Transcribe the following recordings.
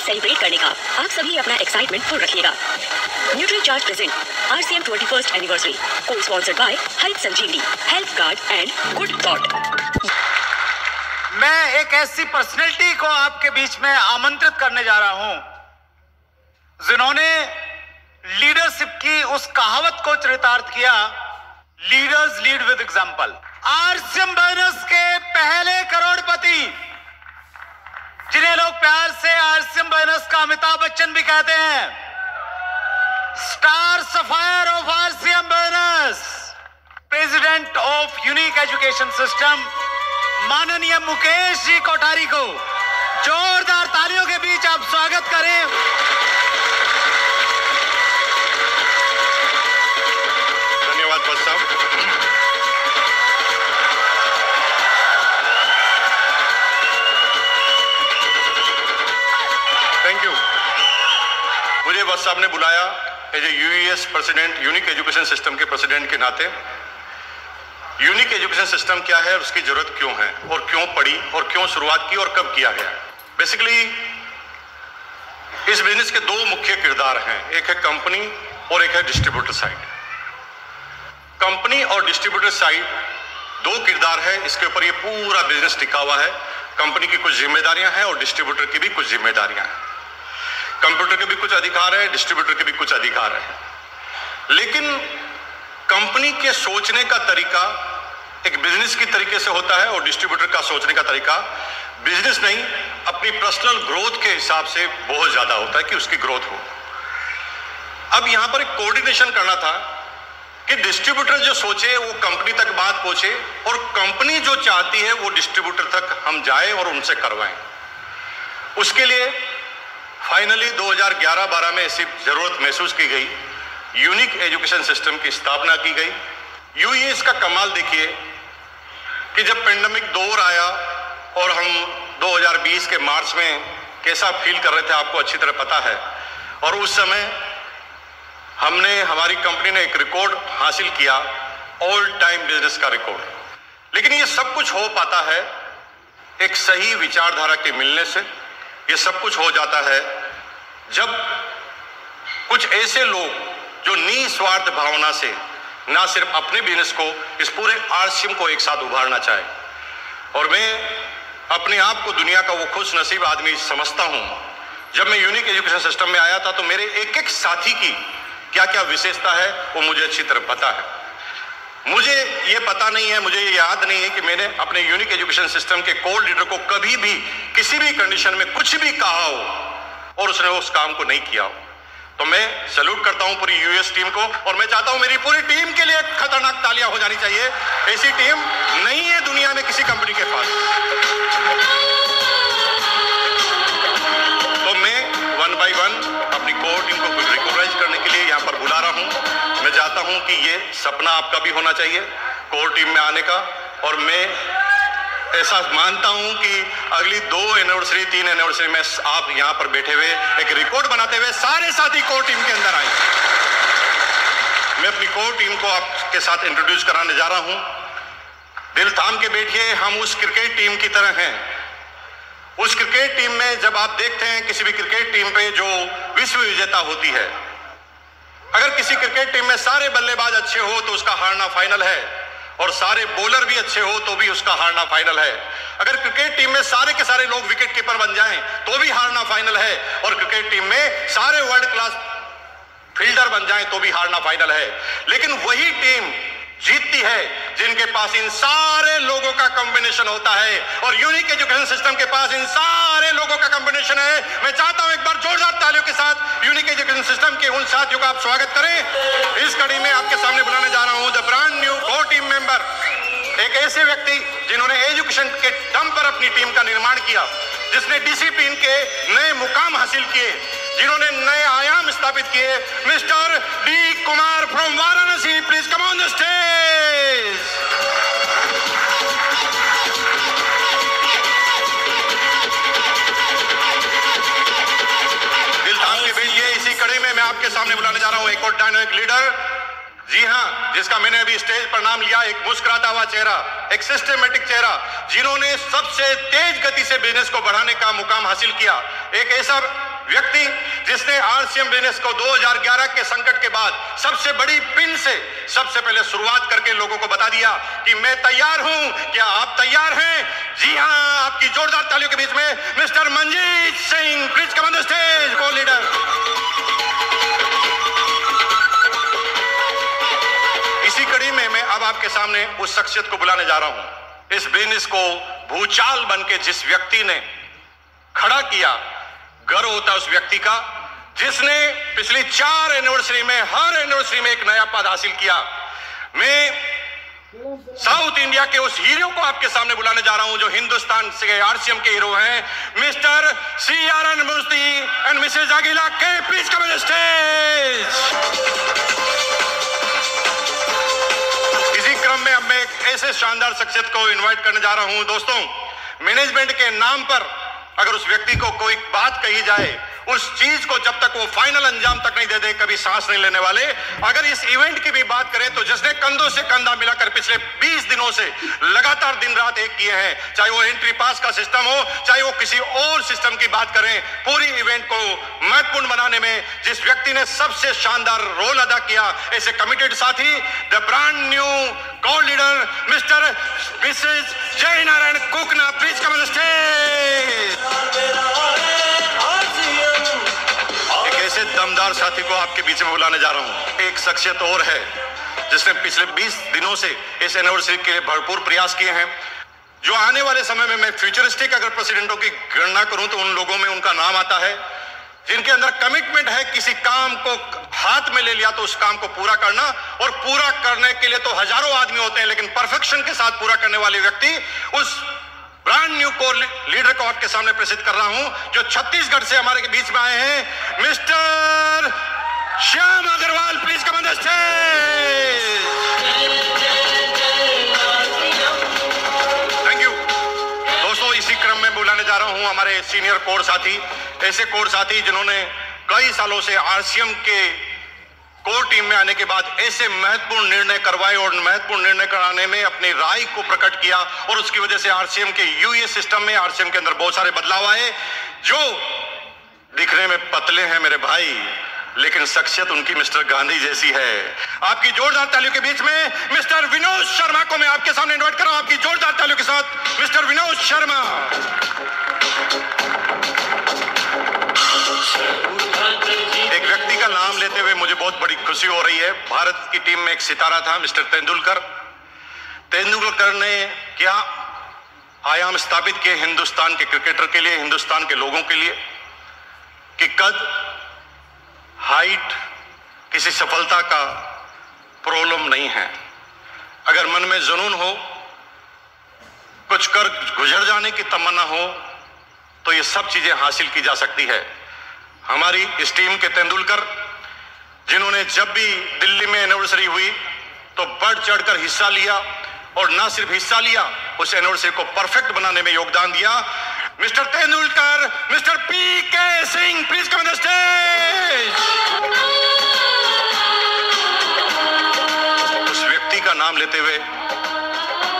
Celebrate करने का आप सभी अपना एक्साइटमेंट फुल रखिएगा। Nutri charge present RCM 21st anniversary, को sponsored by health Sanjeevani, health guard and good thought. मैं एक ऐसी पर्सनैलिटी को आपके बीच में आमंत्रित करने जा रहा हूं जिन्होंने लीडरशिप की उस कहावत को चरितार्थ किया, leaders lead with example. RCM business के पहले करोड़पति, जिन्हें लोग प्यार से RCM बिजनेस का अमिताभ बच्चन भी कहते हैं, star sapphire of RCM business, president of unique education system, माननीय मुकेश जी कोठारी को जोरदार तालियों के बीच आप स्वागत करें। धन्यवाद बस साहब। Thank you. मुझे बस साहब ने बुलाया as a UES president, unique education system के प्रेसिडेंट के नाते। यूनिक एजुकेशन सिस्टम क्या है और उसकी जरूरत क्यों है और क्यों पड़ी और क्यों शुरुआत की और कब किया गया। बेसिकली इस बिजनेस के दो मुख्य किरदार हैं, एक है कंपनी और एक है डिस्ट्रीब्यूटर साइड। कंपनी और डिस्ट्रीब्यूटर साइड दो किरदार है, इसके ऊपर ये पूरा बिजनेस टिका हुआ है। कंपनी की कुछ जिम्मेदारियां हैं और डिस्ट्रीब्यूटर की भी कुछ जिम्मेदारियां हैं। कंप्यूटर के भी कुछ अधिकार है, डिस्ट्रीब्यूटर के भी कुछ अधिकार है। लेकिन कंपनी के सोचने का तरीका एक बिजनेस की तरीके से होता है और डिस्ट्रीब्यूटर का सोचने का तरीका बिजनेस नहीं, अपनी पर्सनल ग्रोथ के हिसाब से बहुत ज्यादा होता है कि उसकी ग्रोथ हो। अब यहां पर एक कोऑर्डिनेशन करना था कि डिस्ट्रीब्यूटर जो सोचे वो कंपनी तक बात पहुंचे और कंपनी जो चाहती है वो डिस्ट्रीब्यूटर तक हम जाए और उनसे करवाएं। उसके लिए फाइनली 2011-12 में ऐसी जरूरत महसूस की गई, यूनिक एजुकेशन सिस्टम की स्थापना की गई। UES का कमाल देखिए कि जब पेंडेमिक दौर आया और हम 2020 के मार्च में कैसा फील कर रहे थे आपको अच्छी तरह पता है, और उस समय हमारी कंपनी ने एक रिकॉर्ड हासिल किया, ऑल टाइम बिजनेस का रिकॉर्ड। लेकिन ये सब कुछ हो पाता है एक सही विचारधारा के मिलने से। ये सब कुछ हो जाता है जब कुछ ऐसे लोग जो निस्वार्थ भावना से ना सिर्फ अपने बिजनेस को, इस पूरे RCM को एक साथ उभारना चाहे। और मैं अपने आप को दुनिया का वो खुश नसीब आदमी समझता हूं। जब मैं यूनिक एजुकेशन सिस्टम में आया था तो मेरे एक एक साथी की क्या क्या विशेषता है वो मुझे अच्छी तरह पता है। मुझे ये पता नहीं है, मुझे ये याद नहीं है कि मैंने अपने यूनिक एजुकेशन सिस्टम के कोर लीडर को कभी भी किसी भी कंडीशन में कुछ भी कहा हो और उसने उस काम को नहीं किया हो। तो मैं सैल्यूट करता हूं पूरी UES टीम को और मैं चाहता हूं मेरी पूरी टीम के लिए खतरनाक तालियां हो जानी चाहिए। ऐसी टीम नहीं है दुनिया में किसी कंपनी के पास। तो मैं 1 by 1 अपनी कोर टीम को रिकॉग्नाइज करने के लिए यहां पर बुला रहा हूं। मैं चाहता हूं कि ये सपना आपका भी होना चाहिए कोर टीम में आने का, और मैं ऐसा मानता हूं कि अगली 2 एनिवर्सरी 3 एनिवर्सरी में आप यहां पर बैठे हुए एक रिकॉर्ड बनाते हुए सारे साथी कोर टीम के अंदर आए। मैं अपनी कोर टीम को आपके साथ इंट्रोड्यूस कराने जा रहा हूं। दिल थाम के बैठिए, हम उस क्रिकेट टीम की तरह हैं। उस क्रिकेट टीम में जब आप देखते हैं किसी भी क्रिकेट टीम पे जो विश्व विजेता होती है, अगर किसी क्रिकेट टीम में सारे बल्लेबाज अच्छे हो तो उसका हारना फाइनल है, और सारे बॉलर भी अच्छे हो तो भी उसका हारना फाइनल है। अगर क्रिकेट टीम में सारे के सारे लोग विकेट कीपर बन जाएं तो भी हारना फाइनल है, और क्रिकेट टीम में सारे वर्ल्ड क्लास फील्डर बन जाएं तो भी हारना फाइनल है। लेकिन वही टीम जीतती है जिनके पास इन सारे लोगों का कॉम्बिनेशन होता है, और यूनिक एजुकेशन सिस्टम के पास इन सारे लोगों का कॉम्बिनेशन है। मैं चाहता हूं एक बार जोरदार तालियों के साथ यूनिक एजुकेशन सिस्टम के उन साथियों का आप स्वागत करें। इस कड़ी में आपके सामने बुलाने जा रहा हूं the brand new core team member, एक ऐसे व्यक्ति जिन्होंने एजुकेशन के दम पर अपनी टीम का निर्माण किया, जिसने डिसिप्लिन के नए मुकाम हासिल किए, जिन्होंने नए आयाम स्थापित किए। Mister D Kumar from Varanasi, please come on the stage. दिल थाम के बैठिए। इसी कड़ी में मैं आपके सामने बुलाने जा रहा हूं एक और डायनामिक लीडर, जी हां, जिसका मैंने अभी स्टेज पर नाम लिया, एक मुस्कुराता हुआ चेहरा, एक सिस्टमेटिक चेहरा, जिन्होंने सबसे तेज गति से बिजनेस को बढ़ाने का मुकाम हासिल किया। एक ऐसा व्यक्ति जिसने आरसीएम बिजनेस को 2011 के संकट के बाद सबसे बड़ी पिन से सबसे पहले शुरुआत करके लोगों को बता दिया कि मैं तैयार हूं, क्या आप तैयार हैं? जी हां, आपकी जोरदार तालियों के बीच में mister Manjeet Singh, please come on the stage, को लीडर। इसी कड़ी में मैं अब आपके सामने उस शख्सियत को बुलाने जा रहा हूं। इस बिजनेस को भूचाल बनके जिस व्यक्ति ने खड़ा किया, गर्व होता है उस व्यक्ति का जिसने पिछली 4 एनिवर्सरी में हर एनिवर्सरी में एक नया पद हासिल किया। मैं साउथ इंडिया के उस हीरो को आपके सामने बुलाने जा रहा हूं जो हिंदुस्तान से आरसीएम के हीरो हैं, mister CRN Murthy and Mrs Agila K, please come on stage. इसी क्रम में अब मैं एक ऐसे शानदार शख्सियत को इनवाइट करने जा रहा हूं। दोस्तों, मैनेजमेंट के नाम पर अगर उस व्यक्ति को कोई बात कही जाए, उस चीज को जब तक वो फाइनल अंजाम तक नहीं दे दे, कभी सांस नहीं लेने वाले। अगर इस इवेंट की भी बात करें तो जिसने कंधों से कंधा मिलाकर पिछले 20 दिनों से लगातार दिन रात एक किए हैं, चाहे वो एंट्री पास का सिस्टम हो, चाहे वो किसी और सिस्टम की बात करें, पूरी इवेंट को महत्वपूर्ण बनाने में जिस व्यक्ति ने सबसे शानदार रोल अदा किया, ऐसे कमिटेड साथी, द ब्रांड न्यू को लीडर मिस्टर मिसेज जय Narayan Kukna, please come on stage. एक ऐसे दमदार साथी को आपके बीच में बुलाने जा रहा हूं। एक शख्सियत और है जिसने पिछले 20 दिनों से इस एनिवर्सरी के भरपूर प्रयास किए हैं, जो आने वाले समय में मैं फ्यूचरिस्टिक अगर प्रेसिडेंटों की गणना करूं तो उन लोगों में उनका नाम आता है जिनके अंदर कमिटमेंट है, किसी काम को हाथ में ले लिया तो उस काम को पूरा करना, और पूरा करने के लिए तो हजारों आदमी होते हैं लेकिन परफेक्शन के साथ पूरा करने वाले व्यक्ति, उस ब्रांड न्यू कोर लीडर को आपके सामने प्रस्तुत कर रहा हूं जो छत्तीसगढ़ से हमारे बीच में आए हैं, mister Shyam Agarwal, please come on the stage. Thank you. दोस्तों, इसी क्रम में बुलाने जा रहा हूं हमारे सीनियर कोर साथी, ऐसे कोर साथी जिन्होंने कई सालों से आरसीएम के कोर टीम में आने के बाद ऐसे महत्वपूर्ण निर्णय करवाए और महत्वपूर्ण निर्णय कराने में अपनी राय को प्रकट किया, और उसकी वजह से आरसीएम के यूएस सिस्टम में आरसीएम के अंदर बहुत सारे बदलाव आए। जो दिखने में पतले हैं मेरे भाई, लेकिन शख्सियत उनकी मिस्टर गांधी जैसी है। आपकी जोरदार तालियों के बीच में मिस्टर विनोद शर्मा को मैं आपके सामने इनवाइट कर रहा हूं, आपकी जोरदार तालियों के साथ मिस्टर विनोद शर्मा। एक व्यक्ति का नाम लेते हुए मुझे बहुत बड़ी खुशी हो रही है। भारत की टीम में एक सितारा था, मिस्टर तेंदुलकर। तेंदुलकर ने क्या आयाम स्थापित किए हिंदुस्तान के क्रिकेटर के लिए, हिंदुस्तान के लोगों के लिए, कि कद, हाइट किसी सफलता का प्रॉब्लम नहीं है। अगर मन में जुनून हो, कुछ कर गुजर जाने की तमन्ना हो, तो ये सब चीजें हासिल की जा सकती है। हमारी इस टीम के तेंदुलकर, जिन्होंने जब भी दिल्ली में एनिवर्सरी हुई तो बढ़ चढ़कर हिस्सा लिया, और ना सिर्फ हिस्सा लिया, उस एनिवर्सरी को परफेक्ट बनाने में योगदान दिया, mister Tendulkar, mister PK Singh, please come on the stage. उस व्यक्ति का नाम लेते हुए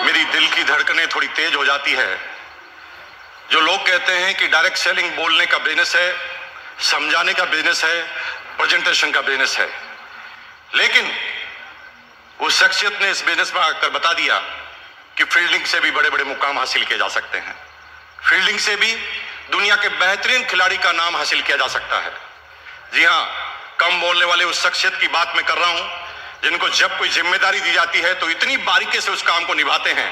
मेरी दिल की धड़कनें थोड़ी तेज हो जाती है। जो लोग कहते हैं कि डायरेक्ट सेलिंग बोलने का बिजनेस है, समझाने का बिजनेस है, प्रेजेंटेशन का बिजनेस है, लेकिन उस शख्सियत ने इस बिजनेस में आकर बता दिया कि फील्डिंग से भी बड़े बड़े मुकाम हासिल किए जा सकते हैं। फील्डिंग से भी दुनिया के बेहतरीन खिलाड़ी का नाम हासिल किया जा सकता है। जी हां, कम बोलने वाले उस शख्सियत की बात मैं कर रहा हूं जिनको जब कोई जिम्मेदारी दी जाती है तो इतनी बारीकी से उस काम को निभाते हैं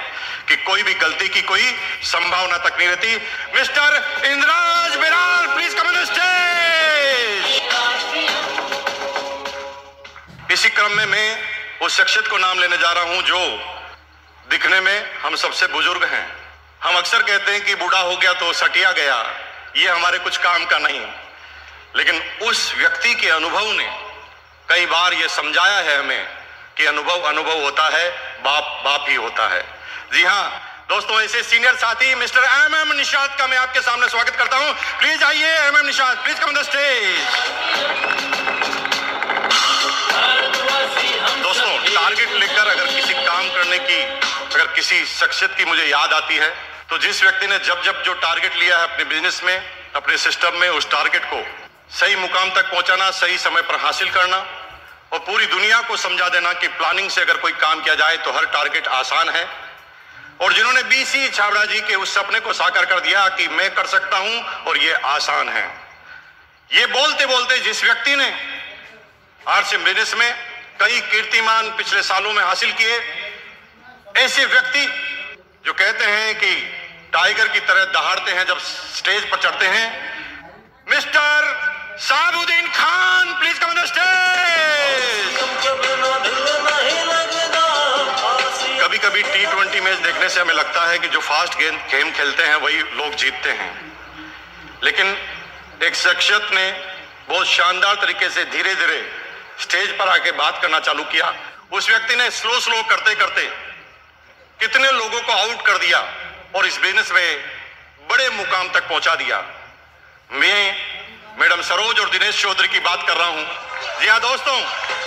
कि कोई भी गलती की कोई संभावना तक नहीं रहती। मिस्टर इंद्राज बिरार, please come on the stage. इसी क्रम में मैं उस शख्सियत को नाम लेने जा रहा हूं जो दिखने में हम सबसे बुजुर्ग हैं। हम अक्सर कहते हैं कि बूढ़ा हो गया तो सटिया गया, ये हमारे कुछ काम का नहीं, लेकिन उस व्यक्ति के अनुभव ने कई बार ये समझाया है हमें कि अनुभव होता है, बाप ही होता है। जी हां दोस्तों, ऐसे सीनियर साथी मिस्टर MM निषाद का मैं आपके सामने स्वागत करता हूं। प्लीज आइए MM Nishad, please come on the stage. दोस्तों, टारगेट लेकर अगर किसी काम करने की, अगर किसी शख्सियत की मुझे याद आती है तो जिस व्यक्ति ने जब जो टारगेट लिया है अपने बिजनेस में, अपने सिस्टम में, उस टारगेट को सही मुकाम तक पहुंचाना, सही समय पर हासिल करना और पूरी दुनिया को समझा देना कि प्लानिंग से अगर कोई काम किया जाए तो हर टारगेट आसान है। और जिन्होंने बीसी छाबड़ा जी के उस सपने को साकार कर दिया कि मैं कर सकता हूं और ये आसान है, ये बोलते बोलते जिस व्यक्ति ने आरसीएम बिजनेस में कई कीर्तिमान पिछले सालों में हासिल किए, ऐसे व्यक्ति जो कहते हैं कि टाइगर की तरह दहाड़ते हैं जब स्टेज पर चढ़ते हैं, mister Sabuddin Khan, please come on the stage. कभी कभी T20 मैच देखने से हमें लगता है कि जो फास्ट गेम खेलते हैं वही लोग जीतते हैं, लेकिन एक शख्सियत ने बहुत शानदार तरीके से धीरे धीरे स्टेज पर आके बात करना चालू किया। उस व्यक्ति ने स्लो करते करते कितने लोगों को आउट कर दिया और इस बिजनेस में बड़े मुकाम तक पहुंचा दिया। मैं मैडम सरोज और दिनेश चौधरी की बात कर रहा हूं। जी हाँ दोस्तों,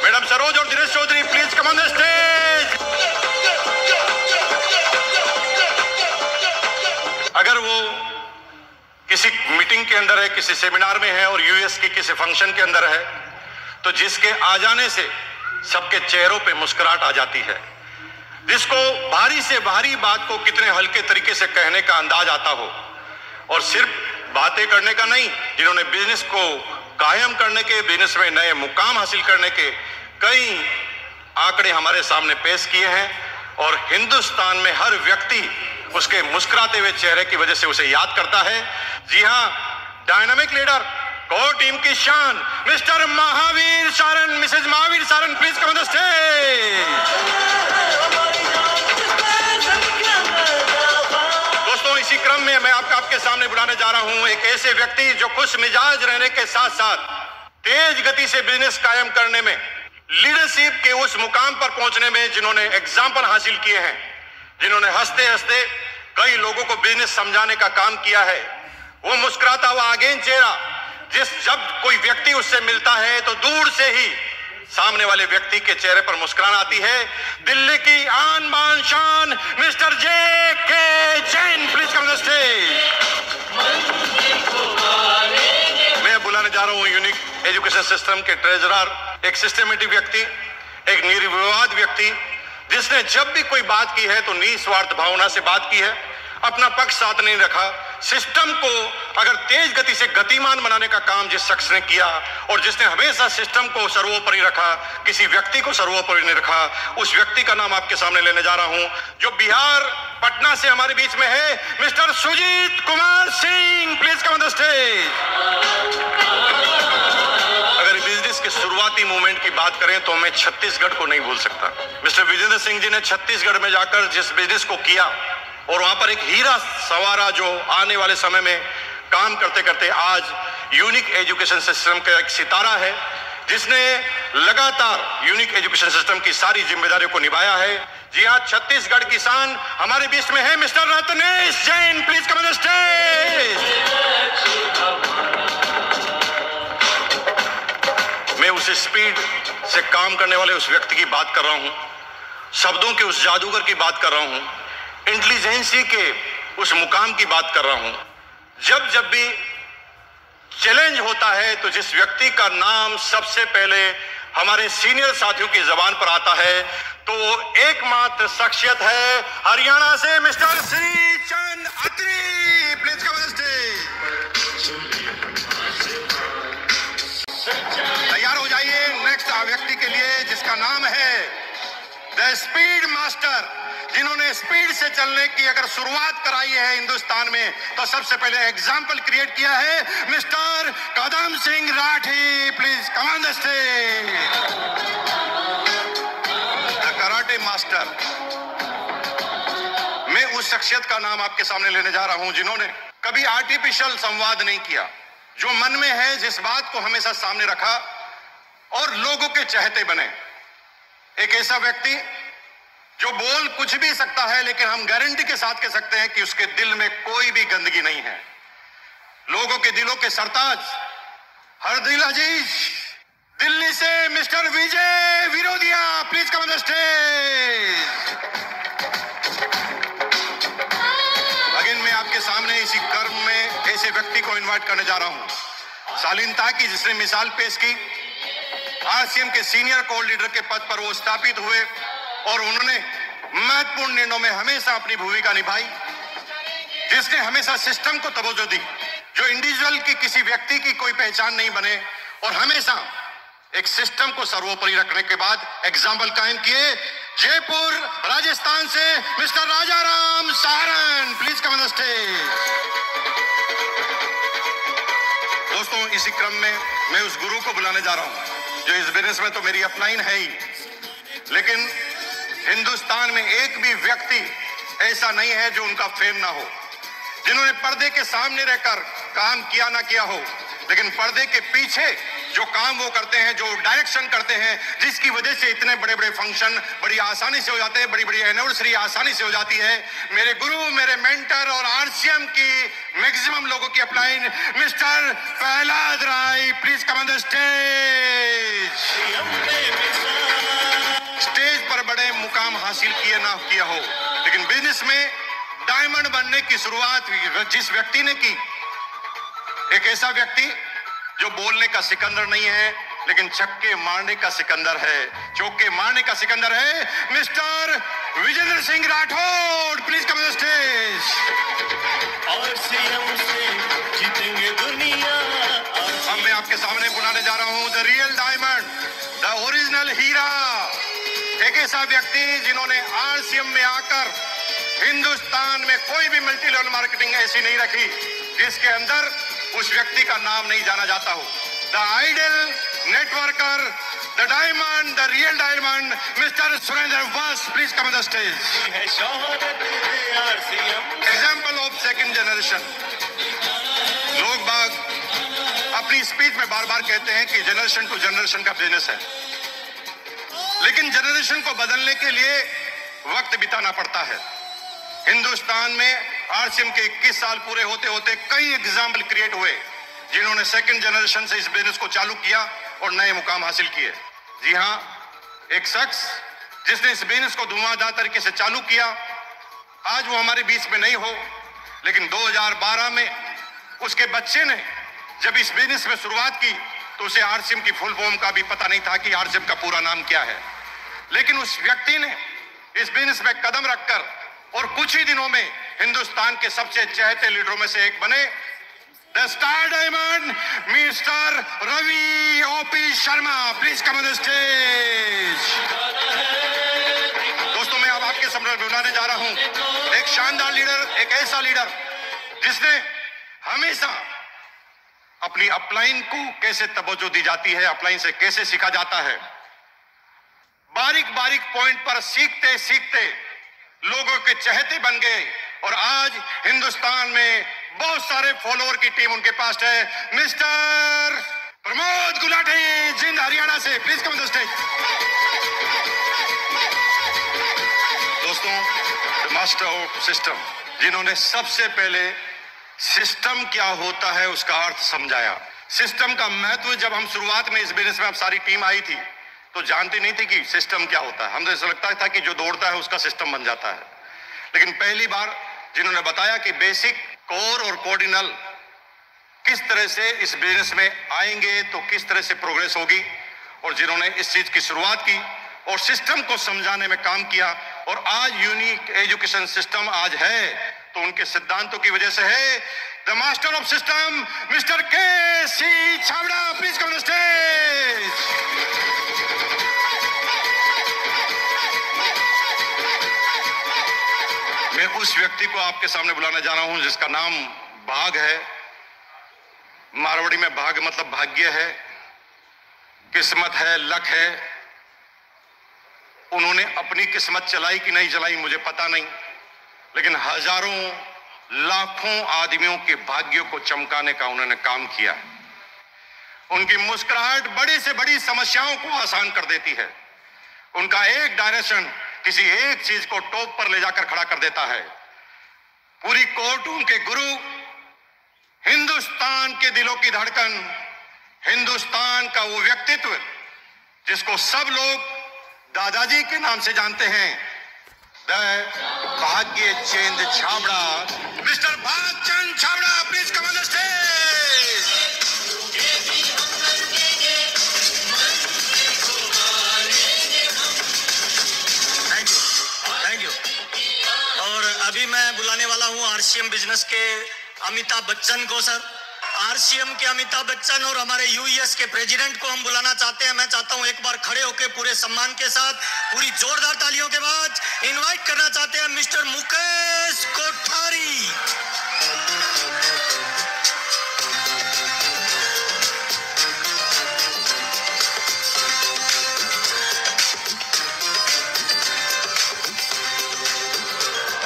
मैडम सरोज और Dinesh Chaudhary, please come on the stage. अगर वो किसी मीटिंग के अंदर है, किसी सेमिनार में है और यूएस की किसी फंक्शन के अंदर है, तो जिसके आ जाने से सबके चेहरों पे मुस्कुराहट आ जाती है, जिसको भारी से भारी बात को कितने हल्के तरीके से कहने का अंदाज आता हो, और सिर्फ बातें करने का नहीं, जिन्होंने बिजनेस को कायम करने के, बिजनेस में नए मुकाम हासिल करने के कई आंकड़े हमारे सामने पेश किए हैं और हिंदुस्तान में हर व्यक्ति उसके मुस्कुराते हुए चेहरे की वजह से उसे याद करता है। जी हां, डायनामिक लीडर, कोर टीम की शान, mister Mahavir Saran, Mrs Mahavir Saran, please come on the stage. दोस्तों, इसी क्रम में मैं आपके सामने बुलाने जा रहा हूं एक ऐसे व्यक्ति जो खुश मिजाज रहने के साथ साथ तेज गति से बिजनेस कायम करने में, लीडरशिप के उस मुकाम पर पहुंचने में जिन्होंने एग्जाम्पल हासिल किए हैं, जिन्होंने हंसते हंसते कई लोगों को बिजनेस समझाने का काम किया है। वो मुस्कुराता हुआ आगेन चेहरा, जब कोई व्यक्ति उससे मिलता है तो दूर से ही सामने वाले व्यक्ति के चेहरे पर मुस्कुराहट आती है। दिल्ली की आन बान शान, mister J.K. Jain, please come on the stage. मैं बुलाने जा रहा हूं यूनिक एजुकेशन सिस्टम के ट्रेजरर, एक सिस्टमेटिक व्यक्ति, एक निर्विवाद व्यक्ति, जिसने जब भी कोई बात की है तो निस्वार्थ भावना से बात की है, अपना पक्ष साथ नहीं रखा। सिस्टम को अगर तेज गति से गतिमान बनाने का काम जिस शख्स ने किया और जिसने हमेशा सिस्टम को सर्वोपरि रखा, किसी व्यक्ति को सर्वोपरि नहीं रखा, उस व्यक्ति का नाम आपके सामने लेने जा रहा हूं, जो बिहार पटना से हमारे बीच में है, mister Sujit Kumar Singh, please come on the stage. अगर बिजनेस के शुरुआती मूवमेंट की बात करें तो मैं छत्तीसगढ़ को नहीं भूल सकता। मिस्टर विजेंद्र सिंह जी ने छत्तीसगढ़ में जाकर जिस बिजनेस को किया और वहां पर एक हीरा सवारा जो आने वाले समय में काम करते करते आज यूनिक एजुकेशन सिस्टम का एक सितारा है, जिसने लगातार यूनिक एजुकेशन सिस्टम की सारी जिम्मेदारियों को निभाया है। जी हाँ, छत्तीसगढ़ किसान हमारे बीच में है, mister Ratnesh Jain, please come on the stage. मैं उस स्पीड से काम करने वाले उस व्यक्ति की बात कर रहा हूं, शब्दों के उस जादूगर की बात कर रहा हूं, इंटेलिजेंसी के उस मुकाम की बात कर रहा हूं। जब भी चैलेंज होता है तो जिस व्यक्ति का नाम सबसे पहले हमारे सीनियर साथियों की जबान पर आता है तो वो एकमात्र शख्सियत है हरियाणा से, mister Shri Chand Atri, please come on stage. तैयार हो जाइए नेक्स्ट व्यक्ति के लिए, जिसका नाम है द स्पीड मास्टर, जिन्होंने स्पीड से चलने की अगर शुरुआत कराई है हिंदुस्तान में तो सबसे पहले एग्जाम्पल क्रिएट किया है, mister Kadam Singh Rathi, please come on the stage. The karate master. मैं उस शख्सियत का नाम आपके सामने लेने जा रहा हूं जिन्होंने कभी आर्टिफिशियल संवाद नहीं किया, जो मन में है जिस बात को हमेशा सामने रखा और लोगों के चहेते बने। एक ऐसा व्यक्ति जो बोल कुछ भी सकता है, लेकिन हम गारंटी के साथ कह सकते हैं कि उसके दिल में कोई भी गंदगी नहीं है। लोगों के दिलों के सरताज, हर दिल अजीज, दिल्ली से mister Vijay Virodhiya, please come on the stage. Again मैं आपके सामने इसी क्रम में ऐसे व्यक्ति को इनवाइट करने जा रहा हूं। शालीनता की जिसने मिसाल पेश की। आरसीएम के सीनियर कोर लीडर के पद पर वो स्थापित हुए और उन्होंने महत्वपूर्ण निर्णयों में हमेशा अपनी भूमिका निभाई, जिसने हमेशा सिस्टम को तवज्जो दी, जो इंडिविजुअल की किसी व्यक्ति की कोई पहचान नहीं बने और हमेशा एक सिस्टम को सर्वोपरि रखने के बाद एग्जाम्पल कायम किए। जयपुर राजस्थान से mister Rajaram Saran, please come on the stage. दोस्तों, इसी क्रम में मैं उस गुरु को बुलाने जा रहा हूं जो इस बिजनेस में तो मेरी अपलाइन है ही, लेकिन हिंदुस्तान में एक भी व्यक्ति ऐसा नहीं है जो उनका फैन ना हो, जिन्होंने पर्दे के सामने रहकर काम किया ना किया हो, लेकिन पर्दे के पीछे जो काम वो करते हैं, जो डायरेक्शन करते हैं, जिसकी वजह से इतने बड़े बड़े फंक्शन बड़ी आसानी से हो जाते हैं, बड़ी बड़ी एनिवर्सरी आसानी से हो जाती है। मेरे गुरु, मेरे मेंटर और आरसीएम की मैक्सिमम लोगों की upline mister Prahlad Rai, please come on the stage. Stage पर बड़े मुकाम हासिल किए ना किया हो, लेकिन बिजनेस में डायमंड बनने की शुरुआत जिस व्यक्ति ने की, एक ऐसा व्यक्ति जो बोलने का सिकंदर नहीं है लेकिन छक्के मारने का सिकंदर है, चौके मारने का सिकंदर है, mister Vijendra Singh Rathore, please come on the stage. RCM से जीतेंगे दुनिया। अब मैं आपके सामने बुलाने जा रहा हूं the real diamond, the original हीरा, एक ऐसा व्यक्ति जिन्होंने आरसीएम में आकर हिंदुस्तान में कोई भी मल्टी लेवल मार्केटिंग ऐसी नहीं रखी जिसके अंदर उस व्यक्ति का नाम नहीं जाना जाता हो। The idol networker, the diamond, the real diamond, mister Surendra Vas, please come on the stage. Example of second generation. लोग बाग अपनी स्पीच में बार बार कहते हैं कि जनरेशन टू जनरेशन का बिजनेस है, लेकिन जनरेशन को बदलने के लिए वक्त बिताना पड़ता है। हिंदुस्तान में आरसीएम के 21 साल पूरे होते होते कई एग्जाम्पल क्रिएट हुए जिन्होंने सेकंड जनरेशन से इस बिजनेस को चालू किया और नए मुकाम हासिल किए। जी हां, एक शख्स जिसने इस बिजनेस को धुआंधार तरीके से चालू किया, आज वो हमारे बीच में नहीं हो, लेकिन 2012 में उसके बच्चे ने जब इस बिजनेस में शुरुआत की तो उसे आरसीएम की फुल फॉर्म का भी पता नहीं था कि आरसीएम का पूरा नाम क्या है, लेकिन उस व्यक्ति ने इस बिजनेस में कदम रखकर और कुछ ही दिनों में हिंदुस्तान के सबसे चहेते लीडरों में से एक बने। The star diamond mister Ravi OP Sharma, please come on the stage. दोस्तों, मैं अब आपके सामने बुलाने जा रहा हूं एक शानदार लीडर, एक ऐसा लीडर जिसने हमेशा अपनी अपलाइन को कैसे तवज्जो दी जाती है, अपलाइन से कैसे सीखा जाता है, बारीक बारीक पॉइंट पर सीखते सीखते लोगों के चहेते बन गए और आज हिंदुस्तान में बहुत सारे फॉलोअर की टीम उनके पास है। मिस्टर प्रमोद गुलाटी, जिंद हरियाणा से, please come on the stage. दोस्तों, द मास्टर ऑफ सिस्टम, जिन्होंने सबसे पहले सिस्टम क्या होता है उसका अर्थ समझाया। सिस्टम का महत्व जब हम शुरुआत में इस बिजनेस में अब सारी टीम आई थी तो जानती नहीं थी कि सिस्टम क्या होता है। हमें ऐसा लगता था कि जो दौड़ता है उसका सिस्टम बन जाता है, लेकिन पहली बार जिन्होंने बताया कि बेसिक, कोर और कोऑर्डिनल किस तरह से इस बिजनेस में आएंगे तो किस तरह से प्रोग्रेस होगी, और जिन्होंने इस चीज की शुरुआत की और सिस्टम को समझाने में काम किया और आज यूनिक एजुकेशन सिस्टम आज है तो उनके सिद्धांतों की वजह से है। The master of system mister KC. Chhabra, please come on the stage. मैं उस व्यक्ति को आपके सामने बुलाने जा रहा हूं जिसका नाम भाग है। मारवाड़ी में भाग मतलब भाग्य है, किस्मत है, लक है। उन्होंने अपनी किस्मत चलाई कि नहीं चलाई मुझे पता नहीं, लेकिन हजारों लाखों आदमियों के भाग्यों को चमकाने का उन्होंने काम किया। उनकी मुस्कुराहट बड़ी से बड़ी समस्याओं को आसान कर देती है। उनका एक डायरेक्शन किसी एक चीज को टॉप पर ले जाकर खड़ा कर देता है। पूरी कोर्ट उनके गुरु, हिंदुस्तान के दिलों की धड़कन, हिंदुस्तान का वो व्यक्तित्व जिसको सब लोग दादाजी के नाम से जानते हैं, Bhagya Chand Chhabra, mister Bhagchand Chhabra, please come on the stage. अभी मैं बुलाने वाला हूँ आरसीएम बिजनेस के अमिताभ बच्चन को। सर, आरसीएम के अमिताभ बच्चन और हमारे यूएस के प्रेसिडेंट को हम बुलाना चाहते हैं। मैं चाहता हूं एक बार खड़े होकर पूरे सम्मान के साथ, पूरी जोरदार तालियों के बाद इनवाइट करना चाहते हैं mister Mukesh Kothari.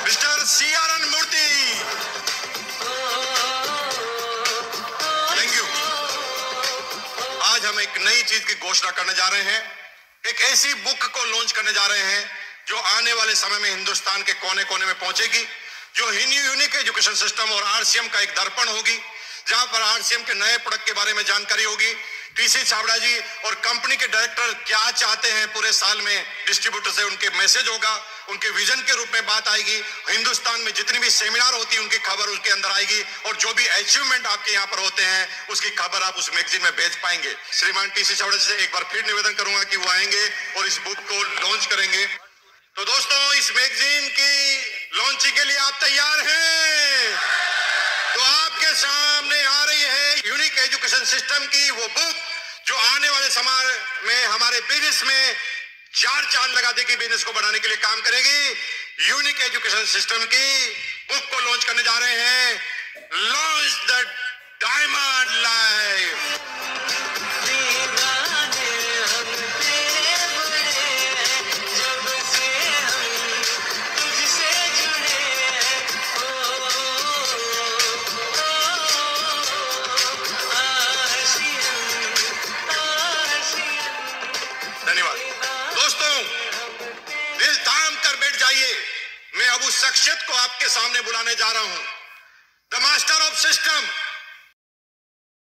Mister CRN Murthy, आज हम एक नई चीज की घोषणा करने जा रहे हैं। एक ऐसी बुक को लॉन्च करने जा रहे हैं जो आने वाले समय में हिंदुस्तान के कोने कोने में पहुंचेगी, जो यूनिक एजुकेशन सिस्टम और आरसीएम का एक दर्पण होगी, जहां पर आरसीएम के नए प्रोडक्ट के बारे में जानकारी होगी। टीसी छाबड़ा जी और कंपनी के डायरेक्टर क्या चाहते हैं पूरे साल में डिस्ट्रीब्यूटर से, उनके मैसेज होगा, उनके विजन के रूप में बात आएगी। हिंदुस्तान में जितनी भी सेमिनार होती है उनकी खबर उसके अंदर आएगी, और जो भी अचीवमेंट आपके यहाँ पर होते हैं उसकी खबर आप उस मैगजीन में भेज पाएंगे। श्रीमान टीसी छाबड़ा जी से एक बार फिर निवेदन करूंगा कि वो आएंगे और इस बुक को लॉन्च करेंगे। तो दोस्तों, इस मैगजीन की लॉन्चिंग के लिए आप तैयार हैं? तो आपके सामने आ रही है यूनिक एजुकेशन सिस्टम की वो बुक जो आने वाले समय में हमारे बिजनेस में चार चांद लगा देगी, बिजनेस को बढ़ाने के लिए काम करेगी। यूनिक एजुकेशन सिस्टम की बुक को लॉन्च करने जा रहे हैं। Launch the diamond life. मैं अब उस शख्सियत को आपके सामने बुलाने जा रहा हूं, द मास्टर ऑफ सिस्टम,